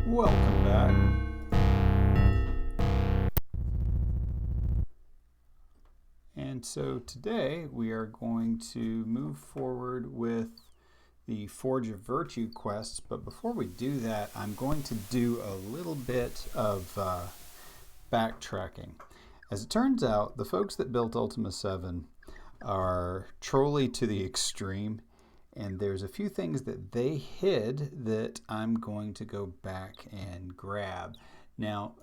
Welcome back. And so today we are going to move forward with the Forge of Virtue quests, but before we do that, I'm going to do a little bit of backtracking. As it turns out, the folks that built Ultima 7 are trolly to the extreme, and there's a few things that they hid that I'm going to go back and grab. Now,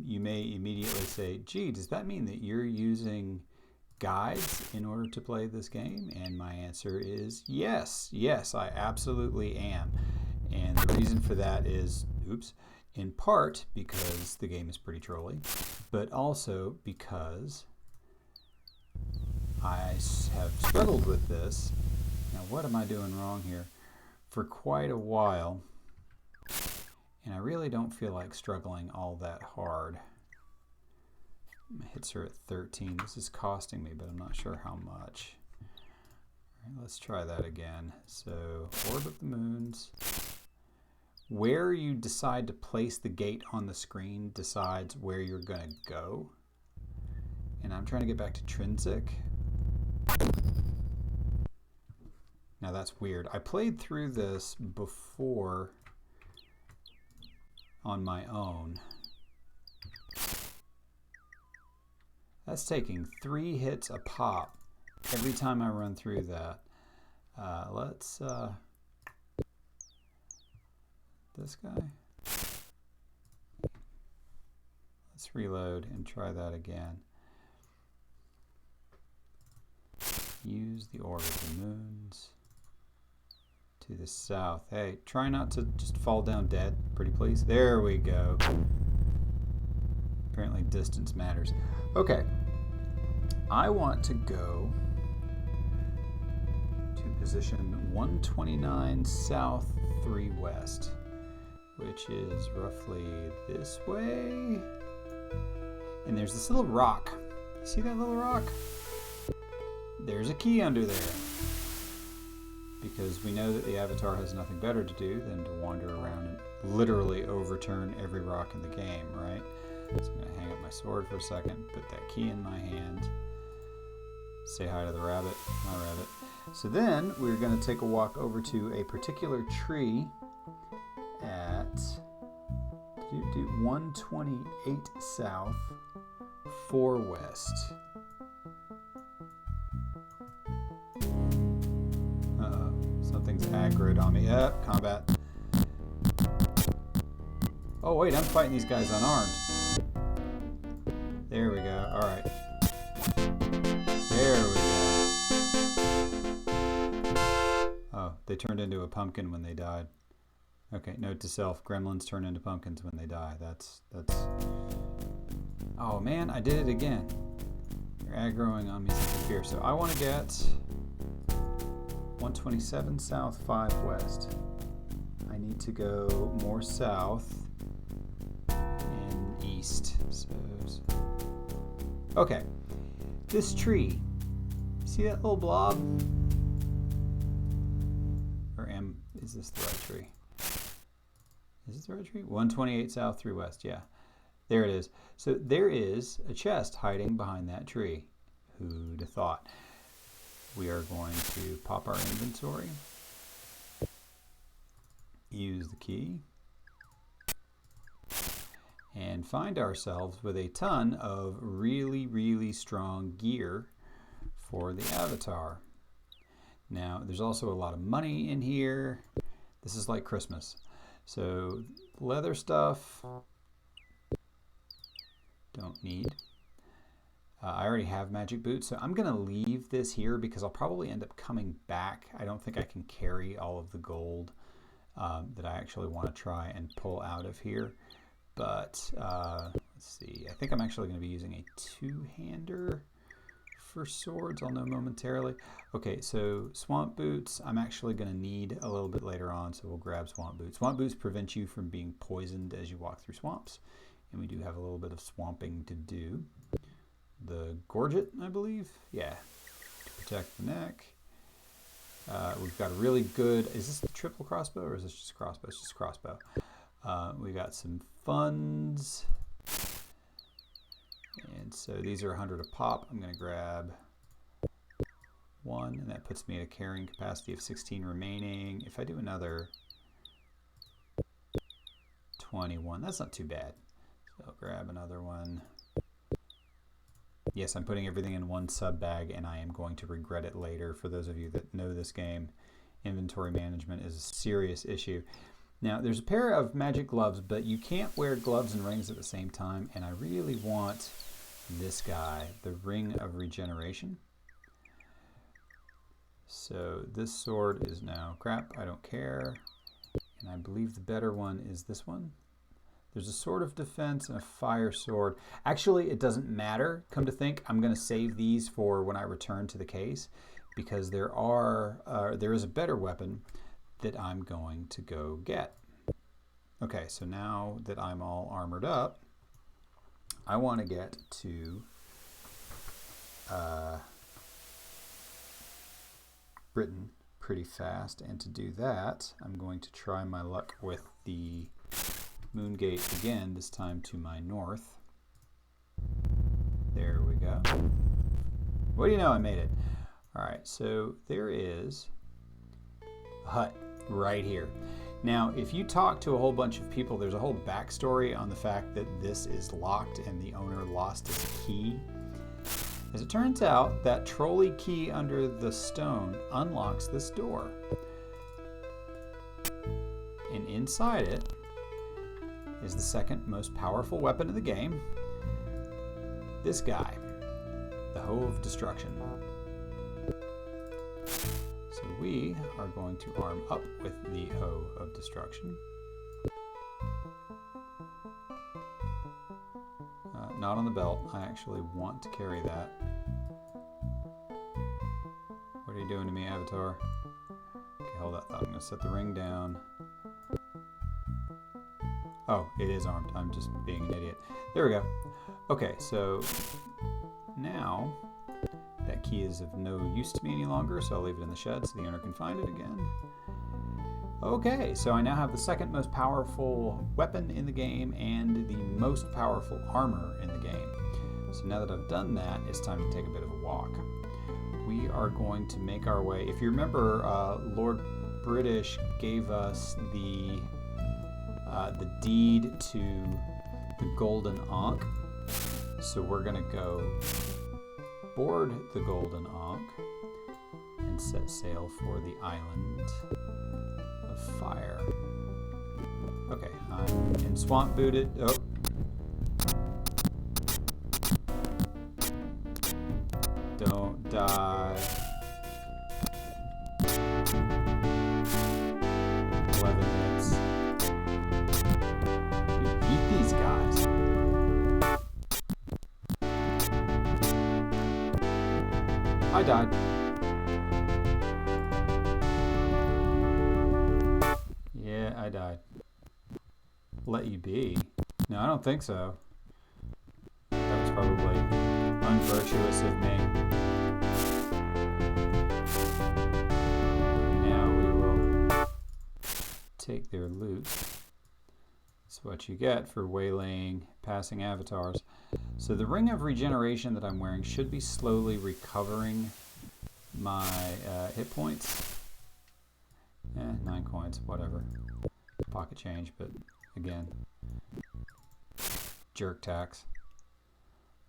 you may immediately say, gee, does that mean that you're using guides in order to play this game? And my answer is yes. Yes, I absolutely am. And the reason for that is, in part because the game is pretty trolly, but also because I have struggled with this. Now, what am I doing wrong here? For quite a while, and I really don't feel like struggling all that hard. My hits are at 13. This is costing me, but I'm not sure how much. All right, let's try that again. So, Orb of the Moons. Where you decide to place the gate on the screen decides where you're going to go. And I'm trying to get back to Trinsic. Now that's weird. I played through this before on my own. That's taking 3 hits a pop every time I run through that. Let's this guy. Let's reload and try that again. Use the Orb of the Moons. To the south. Hey, try not to just fall down dead, pretty please. There we go. Apparently distance matters. Okay. I want to go to position 129 south, 3 west, which is roughly this way. And there's this little rock. See that little rock? There's a key under there. Because we know that the Avatar has nothing better to do than to wander around and literally overturn every rock in the game, right? So I'm going to hang up my sword for a second, put that key in my hand, say hi to the rabbit, my rabbit. So then we're going to take a walk over to a particular tree at 128 south, 4 west. Something's aggroed on me. Combat. Oh wait, I'm fighting these guys unarmed. There we go. Alright. There we go. Oh, they turned into a pumpkin when they died. Okay, note to self, gremlins turn into pumpkins when they die. That's... Oh man, I did it again. You're aggroing on me since here. So I want to get 127 south, 5 west. I need to go more south and east. Okay, this tree. See that little blob? Or is this the right tree? Is this the right tree? 128 south, 3 west. Yeah, there it is. So there is a chest hiding behind that tree. Who'd have thought? We are going to pop our inventory, use the key, and find ourselves with a ton of really, really strong gear for the Avatar. Now, there's also a lot of money in here. This is like Christmas. So, leather stuff, don't need. I already have magic boots, so I'm going to leave this here because I'll probably end up coming back. I don't think I can carry all of the gold that I actually want to try and pull out of here. But let's see. I think I'm actually going to be using a 2-hander for swords. I'll know momentarily. Okay, so swamp boots I'm actually going to need a little bit later on, so we'll grab swamp boots. Swamp boots prevent you from being poisoned as you walk through swamps, and we do have a little bit of swamping to do. The gorget, I believe. Yeah. To protect the neck. We've got a really good... Is this the triple crossbow or is this just crossbow? It's just crossbow. We got some funds. And so these are 100 a pop. I'm going to grab one, and that puts me at a carrying capacity of 16 remaining. If I do another 21, that's not too bad. So I'll grab another one. Yes, I'm putting everything in one sub bag, and I am going to regret it later. For those of you that know this game, inventory management is a serious issue. Now, there's a pair of magic gloves, but you can't wear gloves and rings at the same time, and I really want this guy, the Ring of Regeneration. So this sword is now crap, I don't care. And I believe the better one is this one. There's a sword of defense and a fire sword. Actually, it doesn't matter. Come to think, I'm going to save these for when I return to the case, because there is a better weapon that I'm going to go get. Okay, so now that I'm all armored up, I want to get to Britain pretty fast, and to do that, I'm going to try my luck with the Moon Gate again, this time to my north. There we go. What do you know, I made it. Alright, so there is a hut right here. Now, if you talk to a whole bunch of people, there's a whole backstory on the fact that this is locked and the owner lost his key. As it turns out, that trolley key under the stone unlocks this door. And inside it is the second most powerful weapon in the game. This guy, the Hoe of Destruction. So we are going to arm up with the Hoe of Destruction. Not on the belt. I actually want to carry that. What are you doing to me, Avatar? Okay, hold that thought. I'm going to set the ring down. Oh, it is armed. I'm just being an idiot. There we go. Okay, so now that key is of no use to me any longer, so I'll leave it in the shed so the owner can find it again. Okay, so I now have the second most powerful weapon in the game and the most powerful armor in the game. So now that I've done that, it's time to take a bit of a walk. We are going to make our way. If you remember, Lord British gave us the deed to the Golden Ankh. So we're going to go board the Golden Ankh and set sail for the island of fire. Okay, I'm in swamp booted. Oh. Don't die. 11 hits. You beat these guys. I died. Yeah, I died. Let you be. No, I don't think so. That was probably unvirtuous of me. Now we will take their loot. That's what you get for waylaying passing avatars. So the Ring of Regeneration that I'm wearing should be slowly recovering my hit points. 9 coins, whatever. Pocket change, but again, jerk tax.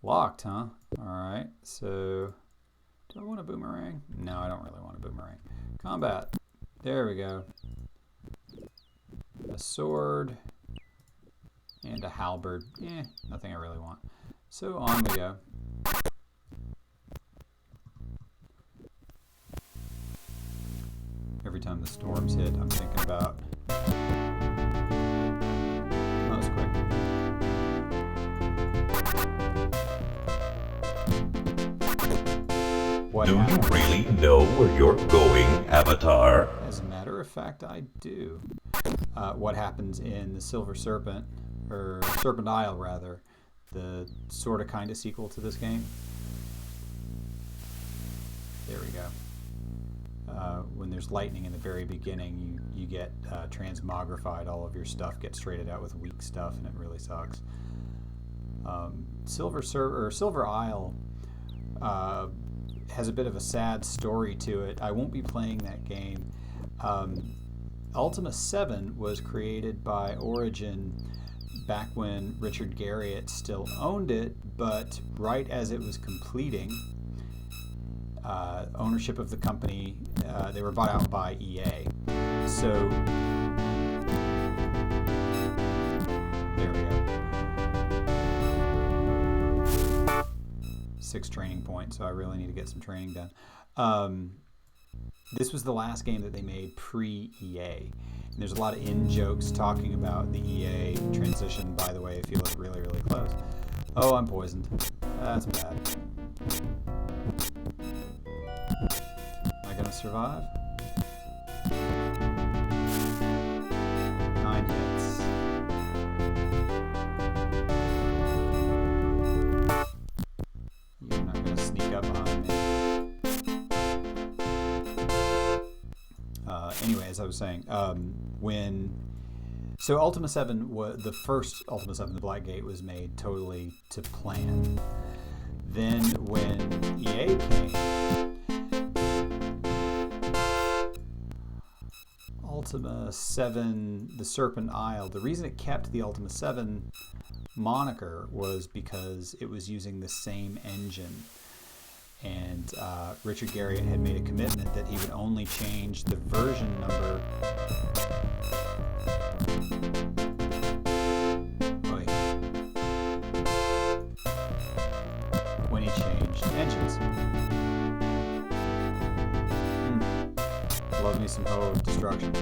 Locked, huh? Alright, so do I want a boomerang? No, I don't really want a boomerang. Combat. There we go. A sword and a halberd. Nothing I really want. So on we go. Every time the storms hit, I'm thinking about... That was quick. What Do happened? you really know where you're going, Avatar? As a matter of fact, I do. What happens in the Silver Serpent, or Serpent Isle rather, the sort of kind of sequel to this game. There we go. when there's lightning in the very beginning, you get transmogrified. All of your stuff gets traded out with weak stuff, and it really sucks. Silver Isle has a bit of a sad story to it. I won't be playing that game. Ultima 7 was created by Origin back when Richard Garriott still owned it, but right as it was completing ownership of the company, they were bought out by EA. So there we go. 6 training points, so I really need to get some training done. This was the last game that they made pre-EA. And there's a lot of in-jokes talking about the EA transition, by the way, if you look really, really close. Oh, I'm poisoned. That's bad. Am I going to survive? 9 hits. You're not going to sneak up behind me. Anyway, as I was saying, so Ultima 7 was the first Ultima 7, the Blackgate, was made totally to plan. Then when EA came, Ultima 7, the Serpent Isle, the reason it kept the Ultima 7 moniker was because it was using the same engine. And Richard Garriott had made a commitment that he would only change the version number when he changed engines. Love me some Hoe of Destruction.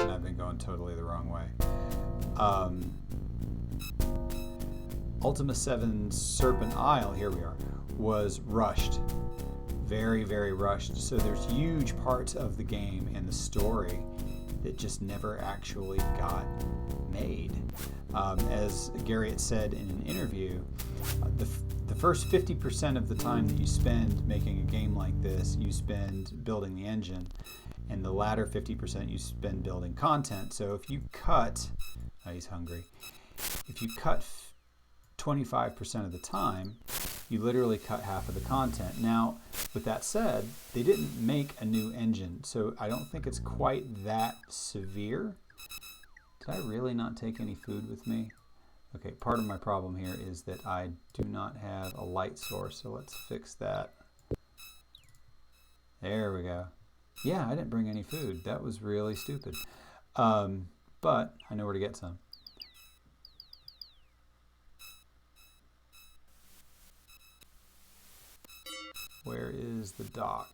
And I've been going totally the wrong way. Ultima 7 Serpent Isle, here we are, was rushed. Very, very rushed. So there's huge parts of the game and the story that just never actually got made. As Garriott said in an interview, the first 50% of the time that you spend making a game like this, you spend building the engine, and the latter 50% you spend building content. So if you cut, oh, he's hungry. If you cut 25% of the time, you literally cut half of the content. Now, with that said, they didn't make a new engine, so I don't think it's quite that severe. Did I really not take any food with me? Okay, part of my problem here is that I do not have a light source, so let's fix that. There we go. Yeah, I didn't bring any food. That was really stupid. But I know where to get some. Where is the dock?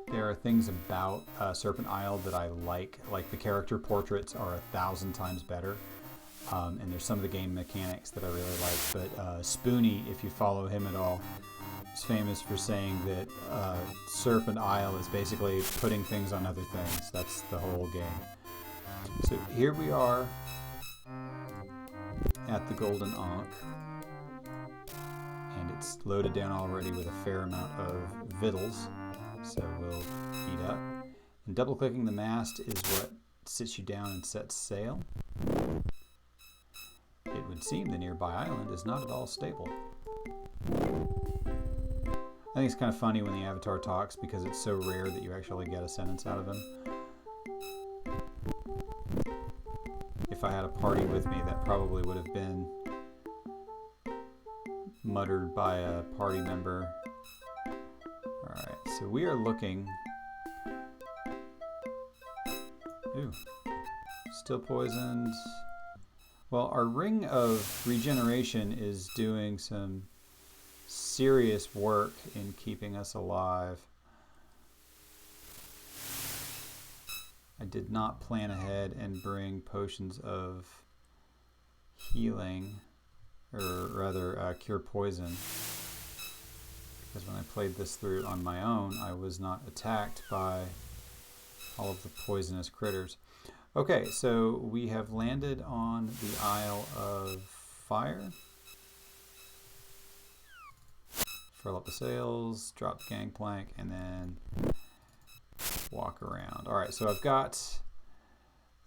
There are things about Serpent Isle that I like the character portraits are 1,000 times better. And there's some of the game mechanics that I really like, but Spoonie, if you follow him at all, is famous for saying that Serpent Isle is basically putting things on other things. That's the whole game. So here we are at the Golden Ankh, and it's loaded down already with a fair amount of victuals, so we'll heat up. And double-clicking the mast is what sits you down and sets sail. It would seem the nearby island is not at all stable. I think it's kind of funny when the Avatar talks because it's so rare that you actually get a sentence out of him. If I had a party with me, that probably would have been muttered by a party member. Alright, so we are looking... Ooh, still poisoned. Well, our ring of regeneration is doing some serious work in keeping us alive. I did not plan ahead and bring potions of healing, or rather cure poison. Because when I played this through on my own, I was not attacked by all of the poisonous critters. Okay, so we have landed on the Isle of Fire. Furl up the sails, drop the gangplank, and then walk around. Alright, so I've got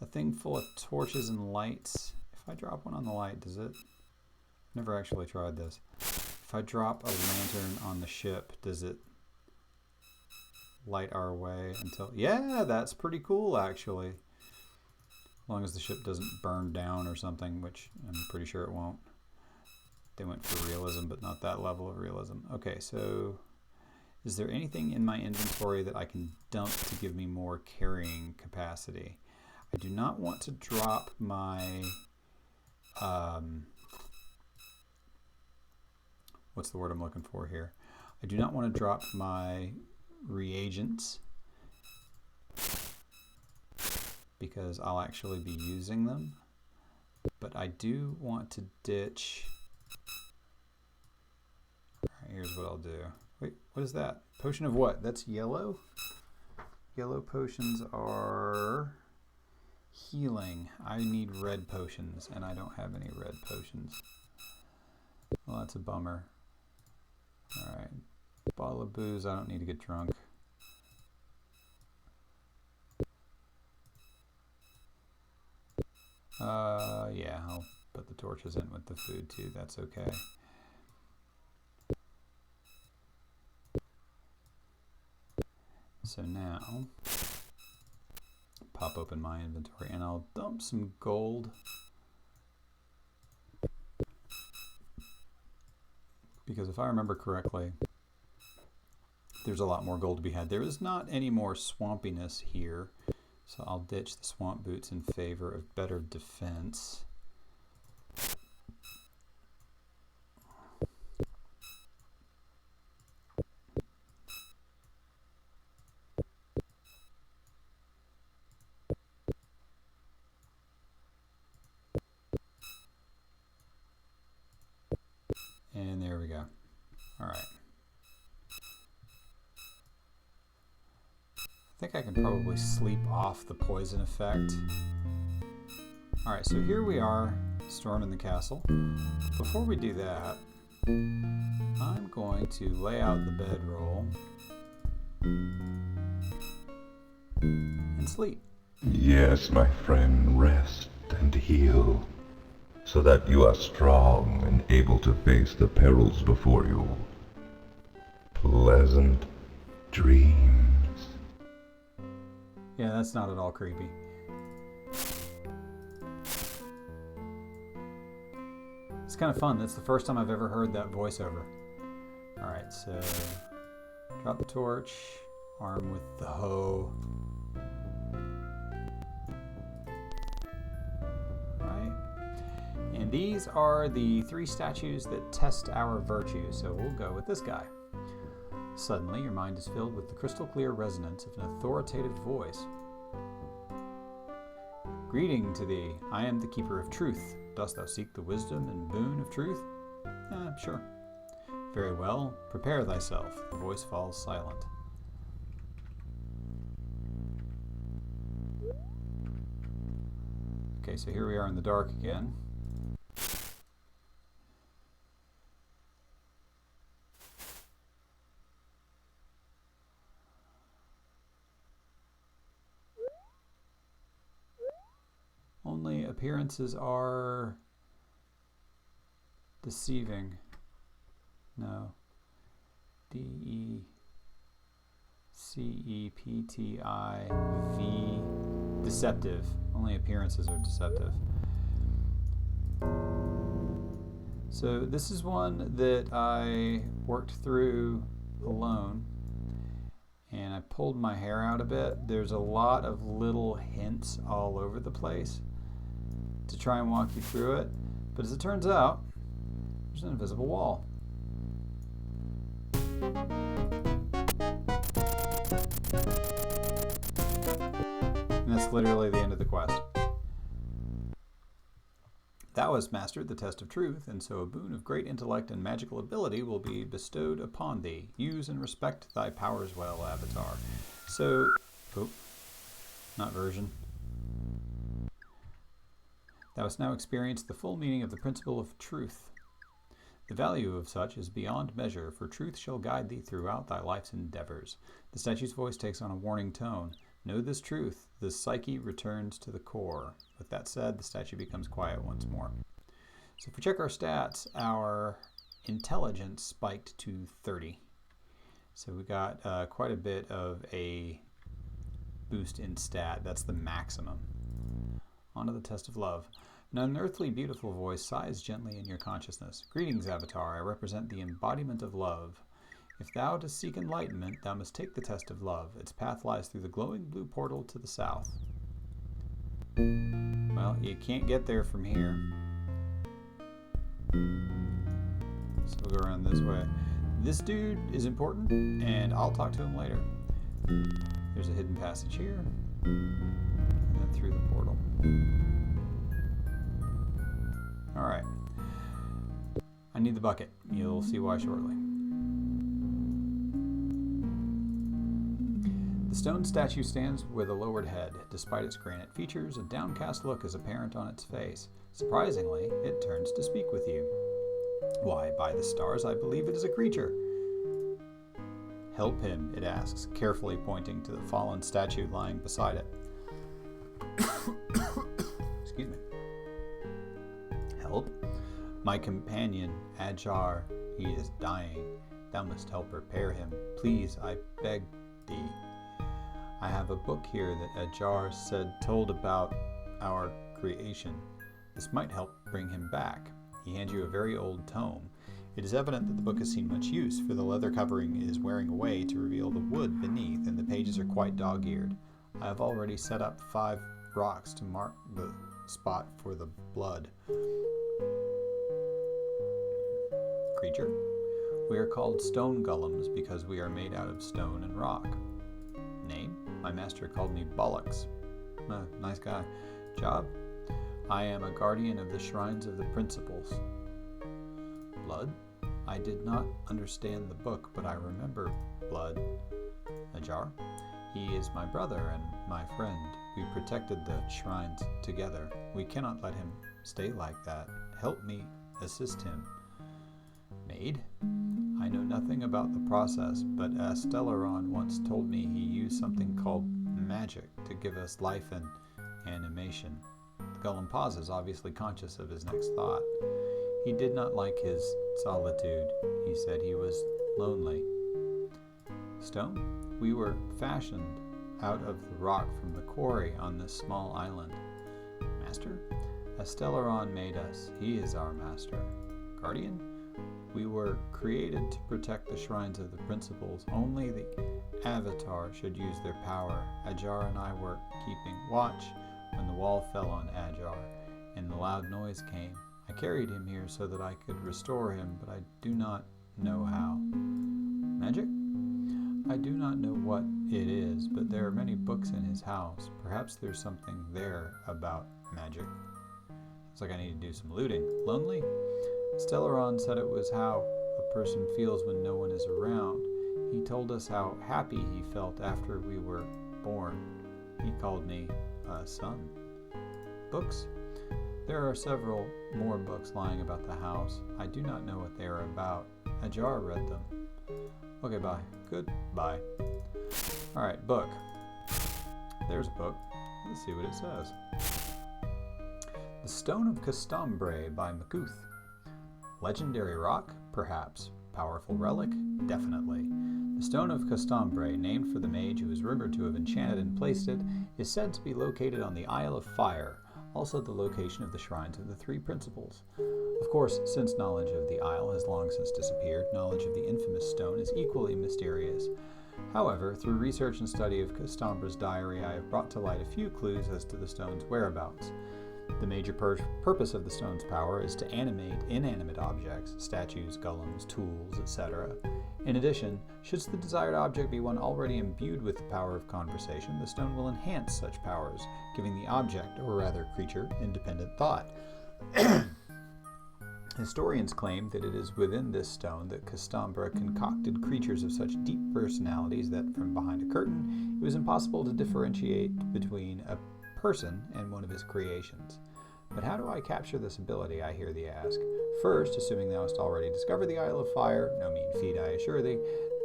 a thing full of torches and lights. If I drop one on the light, does it? Never actually tried this. If I drop a lantern on the ship, does it light our way until... Yeah, that's pretty cool, actually. As long as the ship doesn't burn down or something, which I'm pretty sure it won't. They went for realism, but not that level of realism. Okay, so is there anything in my inventory that I can dump to give me more carrying capacity? I do not want to drop my... what's the word I'm looking for here? I do not want to drop my reagents because I'll actually be using them. But I do want to ditch... Alright, here's what I'll do. Wait, what is that? Potion of what? That's yellow? Yellow potions are healing. I need red potions, and I don't have any red potions. Well, that's a bummer. Alright. Bottle of booze, I don't need to get drunk. Yeah, I'll put the torches in with the food too, that's okay. So now, pop open my inventory and I'll dump some gold. Because if I remember correctly, there's a lot more gold to be had. There is not any more swampiness here, so I'll ditch the swamp boots in favor of better defense. And there we go. All right. I think I can probably sleep off the poison effect. All right, so here we are, storming the castle. Before we do that, I'm going to lay out the bedroll and sleep. Yes, my friend, rest and heal, so that you are strong and able to face the perils before you. Pleasant dreams. Yeah, that's not at all creepy. It's kind of fun. That's the first time I've ever heard that voiceover. Alright, so drop the torch, arm with the hoe. Right. And these are the 3 statues that test our virtue, so we'll go with this guy. Suddenly, your mind is filled with the crystal clear resonance of an authoritative voice. Greeting to thee, I am the keeper of truth. Dost thou seek the wisdom and boon of truth? Sure. Very well, prepare thyself. The voice falls silent. Okay, so here we are in the dark again. Only appearances are deceiving. No. D-E-C-E-P-T-I-V. Deceptive. Only appearances are deceptive. So this is one that I worked through alone. And I pulled my hair out a bit. There's a lot of little hints all over the place to try and walk you through it. But as it turns out, there's an invisible wall. And that's literally the end of the quest. Thou hast mastered the test of truth, and so a boon of great intellect and magical ability will be bestowed upon thee. Use and respect thy powers well, Avatar. So, not version. Thou hast now experienced the full meaning of the principle of truth. The value of such is beyond measure, for truth shall guide thee throughout thy life's endeavors. The statue's voice takes on a warning tone. Know this truth, the psyche returns to the core. With that said, the statue becomes quiet once more. So if we check our stats, our intelligence spiked to 30. So we got quite a bit of a boost in stat. That's the maximum. On to the test of love. An unearthly beautiful voice sighs gently in your consciousness. Greetings, Avatar. I represent the embodiment of love. If thou dost seek enlightenment, thou must take the test of love. Its path lies through the glowing blue portal to the south. Well, you can't get there from here. So we'll go around this way. This dude is important, and I'll talk to him later. There's a hidden passage here, and then through the portal. Alright. I need the bucket. You'll see why shortly. The stone statue stands with a lowered head. Despite its granite features, a downcast look is apparent on its face. Surprisingly, it turns to speak with you. Why, by the stars, I believe it is a creature. Help him, it asks, carefully pointing to the fallen statue lying beside it. Excuse me. Help? My companion, Ajar, he is dying. Thou must help repair him. Please, I beg thee. I have a book here that Ajar said told about our creation. This might help bring him back. He hands you a very old tome. It is evident that the book has seen much use, for the leather covering is wearing away to reveal the wood beneath, and the pages are quite dog-eared. I have already set up 5 rocks to mark the spot for the blood. Creature. We are called stone golems because we are made out of stone and rock. Name? My master called me Bollocks. Nice guy. Job? I am a guardian of the shrines of the principles. Blood? I did not understand the book, but I remember blood. Ajar? He is my brother and my friend. We protected the shrines together. We cannot let him stay like that. Help me assist him. Maid? I know nothing about the process, but Stellaron once told me he used something called magic to give us life and animation. The golem pauses, obviously conscious of his next thought. He did not like his solitude. He said he was lonely. Stone? We were fashioned out of the rock from the quarry on this small island. Master? Stellaron made us. He is our master. Guardian? We were created to protect the shrines of the principles. Only the Avatar should use their power. Ajar and I were keeping watch when the wall fell on Ajar, and the loud noise came. I carried him here so that I could restore him, but I do not know how. Magic? I do not know what it is, but there are many books in his house. Perhaps there's something there about magic. It's like I need to do some looting. Lonely? Stellaron said it was how a person feels when no one is around. He told us how happy he felt after we were born. He called me a son. Books? There are several more books lying about the house. I do not know what they are about. Ajar read them. Okay, bye. Goodbye. Alright, book. There's a book. Let's see what it says. The Stone of Castambre by Makuth. Legendary rock? Perhaps. Powerful relic? Definitely. The Stone of Castambre, named for the mage who is rumored to have enchanted and placed it, is said to be located on the Isle of Fire, also the location of the shrines of the 3 principles. Of course, since knowledge of the isle has long since disappeared, knowledge of the infamous stone is equally mysterious. However, through research and study of Castambre's diary, I have brought to light a few clues as to the stone's whereabouts. The major purpose of the stone's power is to animate inanimate objects, statues, golems, tools, etc. In addition, should the desired object be one already imbued with the power of conversation, the stone will enhance such powers, giving the object, or rather creature, independent thought. Historians claim that it is within this stone that Castambra concocted creatures of such deep personalities that from behind a curtain it was impossible to differentiate between a person and one of his creations. But how do I capture this ability, I hear thee ask? First, assuming thou hast already discovered the Isle of Fire, no mean feat I assure thee,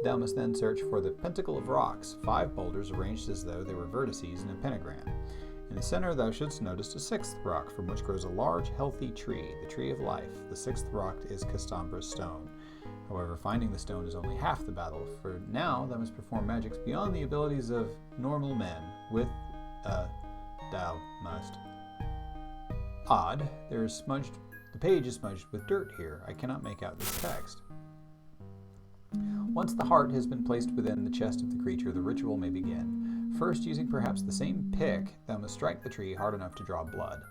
thou must then search for the Pentacle of Rocks, 5 boulders arranged as though they were vertices in a pentagram. In the center thou shouldst notice a 6th rock, from which grows a large, healthy tree, the Tree of Life. The 6th rock is Castambra's stone. However, finding the stone is only half the battle, for now thou must perform magics beyond the abilities of normal men, thou must. Odd, the page is smudged with dirt here. I cannot make out this text. Once the heart has been placed within the chest of the creature, the ritual may begin. First, using perhaps the same pick, thou must strike the tree hard enough to draw blood.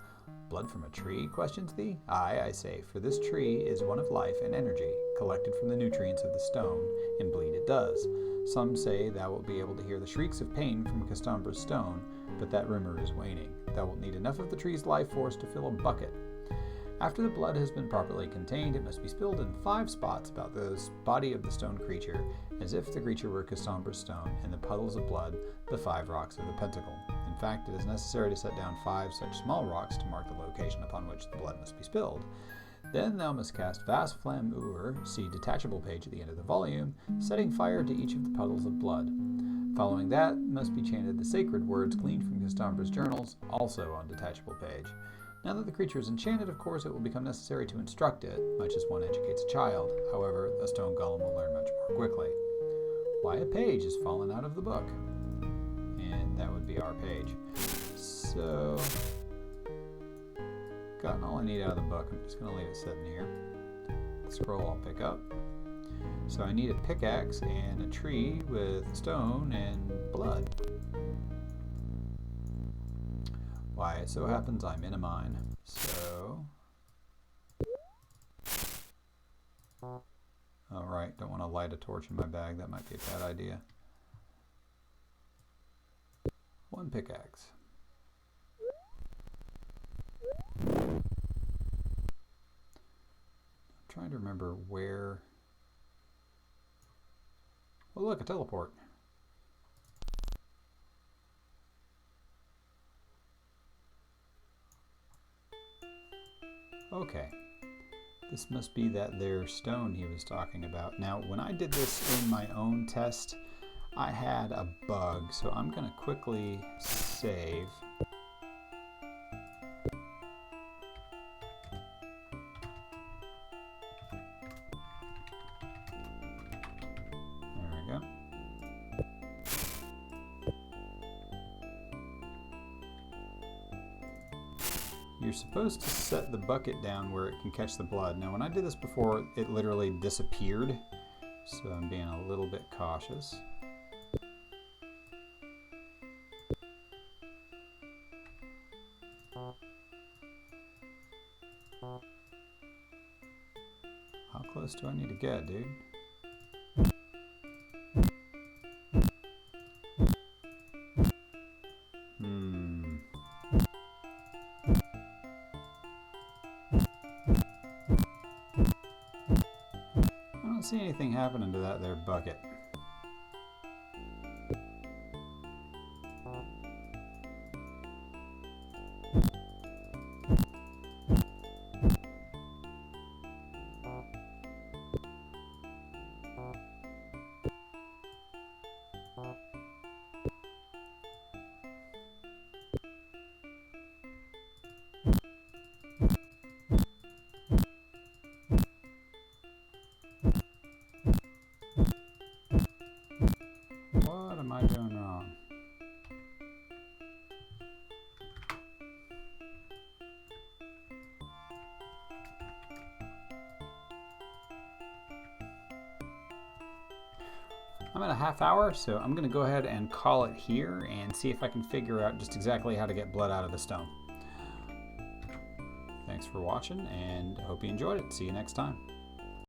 Blood from a tree, questions thee? Aye, I say, for this tree is one of life and energy, collected from the nutrients of the stone, and bleed it does. Some say thou wilt be able to hear the shrieks of pain from Castambra's stone, but that rumor is waning. Thou wilt need enough of the tree's life force to fill a bucket. After the blood has been properly contained, it must be spilled in 5 spots about the body of the stone creature, as if the creature were Castambra's stone, and the puddles of blood the 5 rocks of the pentacle. In fact, it is necessary to set down 5 such small rocks to mark the location upon which the blood must be spilled. Then thou must cast Vast Flammeur, see detachable page at the end of the volume, setting fire to each of the puddles of blood. Following that must be chanted the sacred words gleaned from Castambra's journals, also on detachable page. Now that the creature is enchanted, of course, it will become necessary to instruct it, much as one educates a child. However, a stone golem will learn much more quickly. Why, a page has fallen out of the book. And that would be our page. So, gotten all I need out of the book. I'm just going to leave it sitting here. The scroll I'll pick up. So I need a pickaxe and a tree with stone and blood. Why, it so happens I'm in a mine, so... Alright, don't want to light a torch in my bag, that might be a bad idea. 1 pickaxe. I'm trying to remember where... Oh look, a teleport. Okay, this must be that there stone he was talking about. Now, when I did this in my own test, I had a bug, so I'm going to quickly save. There we go. You're supposed to set the bucket down where it can catch the blood. Now, when I did this before, it literally disappeared, so I'm being a little bit cautious. How close do I need to get, dude? I don't see anything happening to that there bucket. What am I doing wrong? I'm at a half hour, so I'm going to go ahead and call it here and see if I can figure out just exactly how to get blood out of the stone. Thanks for watching, and hope you enjoyed it. See you next time.